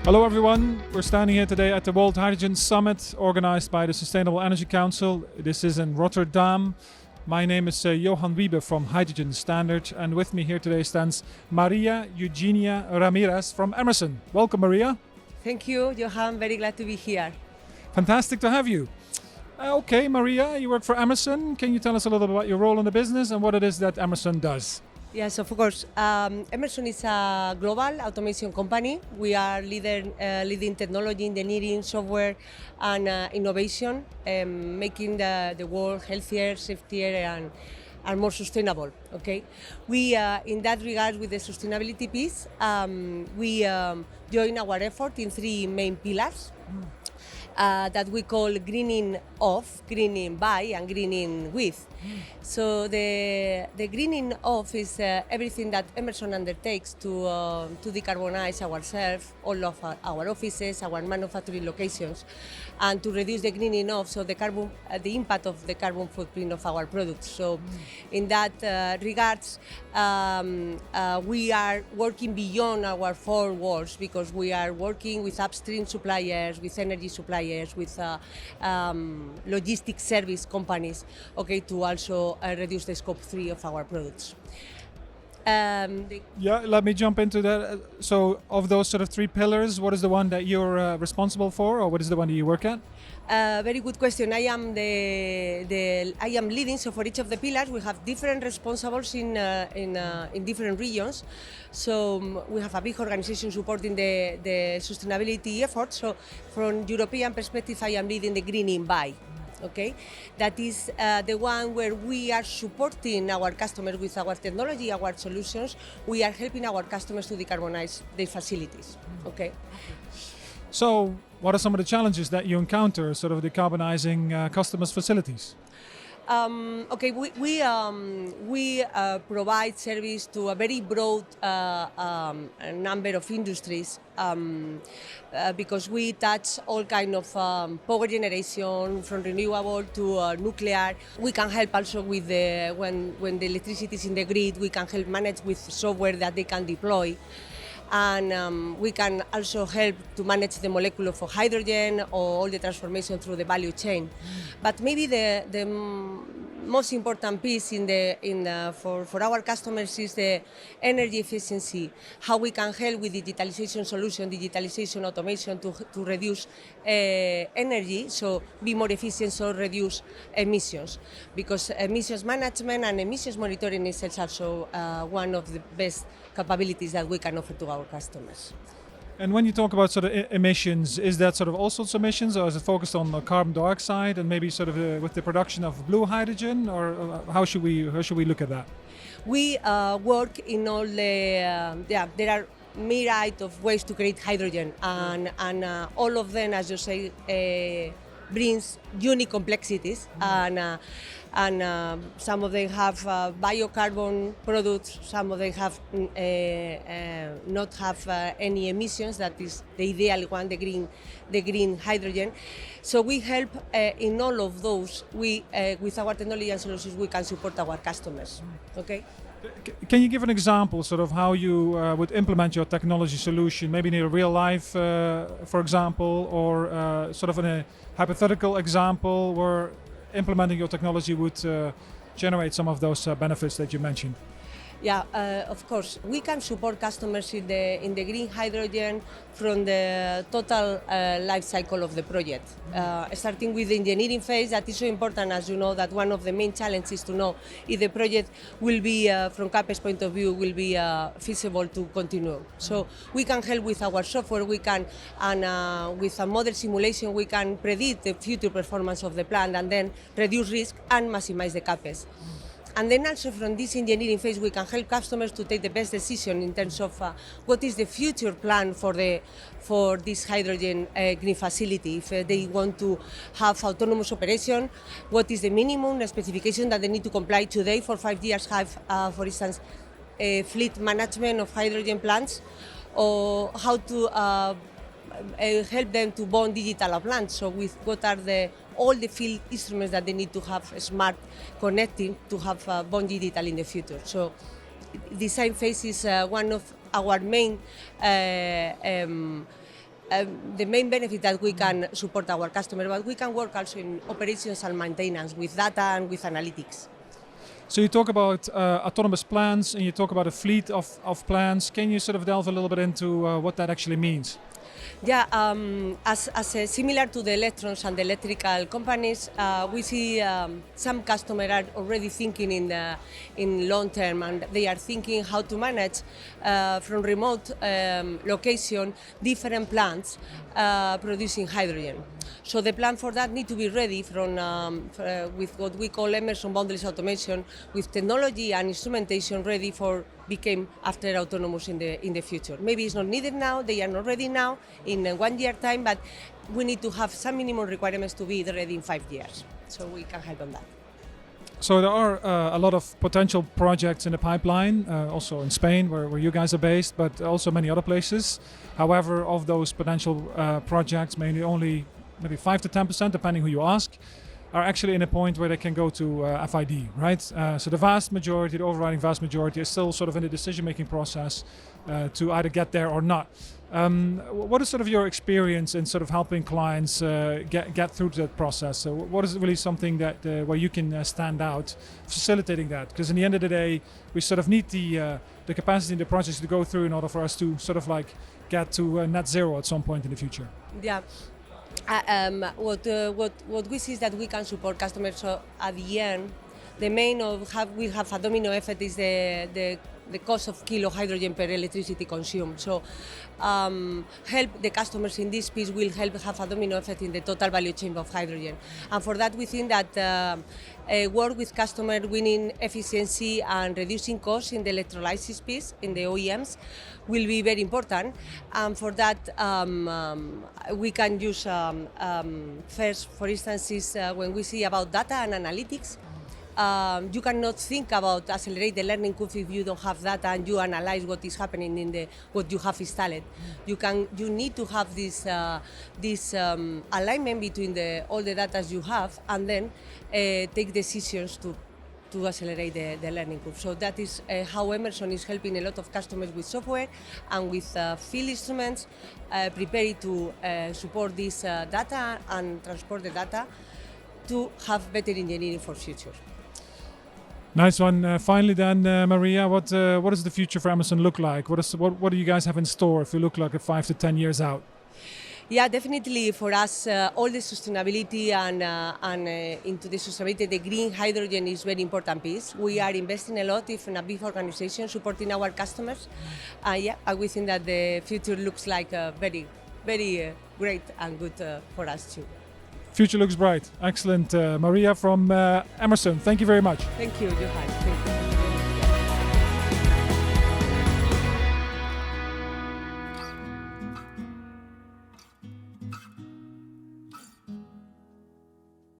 Hello everyone, we're standing here today at the World Hydrogen Summit organized by the Sustainable Energy Council. This is in Rotterdam. My name is Johan Wiebe from Hydrogen Standard, and with me here today stands Maria Eugenia Ramirez from Emerson. Welcome, Maria. Thank you, Johan. Very glad to be here. Fantastic to have you. Okay, Maria, you work for Emerson. Can you tell us a little bit about your role in the business and what it is that Emerson does? Yes, of course. Emerson is a global automation company. We are leading technology, engineering, software, and innovation, making the world healthier, safer, and more sustainable. Okay, we in that regard with the sustainability piece, we join our effort in three main pillars. That we call greening off, greening by, and greening with. So the greening off is everything that Emerson undertakes to decarbonize ourselves, all of our offices, our manufacturing locations, and to reduce the greening off, so the impact of the carbon footprint of our products. So in that regards, we are working beyond our four walls because we are working with upstream suppliers, with energy suppliers, with logistics service companies, okay, to also reduce the scope 3 of our products. Yeah, let me jump into that. So of those sort of three pillars, what is the one that you're responsible for, or what is the one that you work at? Very good question. I am leading. So for each of the pillars, we have different responsibles in different regions. So we have a big organization supporting the sustainability efforts. So from European perspective, I am leading the greening by. Okay, that is the one where we are supporting our customers with our technology, our solutions. We are helping our customers to decarbonize their facilities. Okay. So, what are some of the challenges that you encounter, sort of decarbonizing customers' facilities? Okay, we provide service to a very broad number of industries because we touch all kind of power generation, from renewable to nuclear. We can help also with when the electricity is in the grid. We can help manage with software that they can deploy. And we can also help to manage the molecule for hydrogen or all the transformation through the value chain. But maybe the most important piece for our customers is the energy efficiency, how we can help with digitalization solution, digitalization automation to reduce energy, so be more efficient, so reduce emissions. Because emissions management and emissions monitoring is also one of the best capabilities that we can offer to our customers. And when you talk about sort of emissions, is that sort of all sorts of emissions, or is it focused on carbon dioxide and maybe sort of with the production of blue hydrogen, or how should we look at that? We work in all the there are myriad of ways to create hydrogen, and all of them, as you say, brings unique complexities, and some of them have biocarbon products, some of them have not have any emissions. That is the ideal one, the green hydrogen. So we help in all of those. We with our technology and solutions, we can support our customers. Okay. Can you give an example, sort of how you would implement your technology solution, maybe in real life, for example, or sort of in a hypothetical example where implementing your technology would generate some of those benefits that you mentioned? Yeah, of course. We can support customers in the green hydrogen from the total life cycle of the project. Starting with the engineering phase, that is so important, as you know, that one of the main challenges is to know if the project will be, from CAPEX point of view, will be feasible to continue. So we can help with our software, we can, and with a model simulation, we can predict the future performance of the plant and then reduce risk and maximize the CAPEX. And then also from this engineering phase, we can help customers to take the best decision in terms of what is the future plan for this hydrogen green facility. If they want to have autonomous operation, what is the minimum specification that they need to comply today for 5 years, have, for instance, fleet management of hydrogen plants, or how to help them to bond digital plants. So with what are all the field instruments that they need to have smart connecting to have bond digital in the future. So design phase is one of our main the main benefit that we can support our customer, but we can work also in operations and maintenance with data and with analytics. So you talk about autonomous plants and you talk about a fleet of plants. Can you sort of delve a little bit into what that actually means? Yeah, similar to the electrons and the electrical companies, we see some customers are already thinking in long term, and they are thinking how to manage from remote location different plants producing hydrogen. So the plan for that need to be ready with what we call Emerson boundless automation, with technology and instrumentation ready for become after autonomous in the future. Maybe it's not needed now, they are not ready now in 1 year time, but we need to have some minimum requirements to be ready in 5 years. So we can help on that. So there are a lot of potential projects in the pipeline, also in Spain where you guys are based, but also many other places. However, of those potential projects, maybe 5 to 10%, depending who you ask, are actually in a point where they can go to FID, right? So the vast majority, the overriding vast majority, is still sort of in the decision-making process to either get there or not. What is sort of your experience in sort of helping clients get through that process? So what is really something that where you can stand out, facilitating that? Because in the end of the day, we sort of need the capacity in the projects to go through in order for us to sort of like get to net zero at some point in the future. Yeah. What we see is that we can support customers. So at the end, the main we have a domino effect is the cost of kilo hydrogen per electricity consumed. So help the customers in this piece will help have a domino effect in the total value chain of hydrogen. And for that, we think that work with customer winning efficiency and reducing costs in the electrolysis piece in the OEMs will be very important. And for that, we can use first, for instance, is when we see about data and analytics. You cannot think about accelerate the learning curve if you don't have data and you analyze what is happening in what you have installed. You need to have this alignment between all the data you have, and then take decisions to accelerate the learning curve. So that is how Emerson is helping a lot of customers with software and with field instruments, prepared to support this data and transport the data to have better engineering for future. Nice one. Finally then, Maria, what does the future for Emerson look like? What do you guys have in store if you look like 5 to 10 years out? Yeah, definitely for us, all the sustainability and into the sustainability, the green hydrogen is very important piece. We are investing a lot in a big organization supporting our customers. We think that the future looks like very, very great and good for us too. Future looks bright. Excellent. Maria from Emerson, thank you very much. Thank you, Johan. Thank you.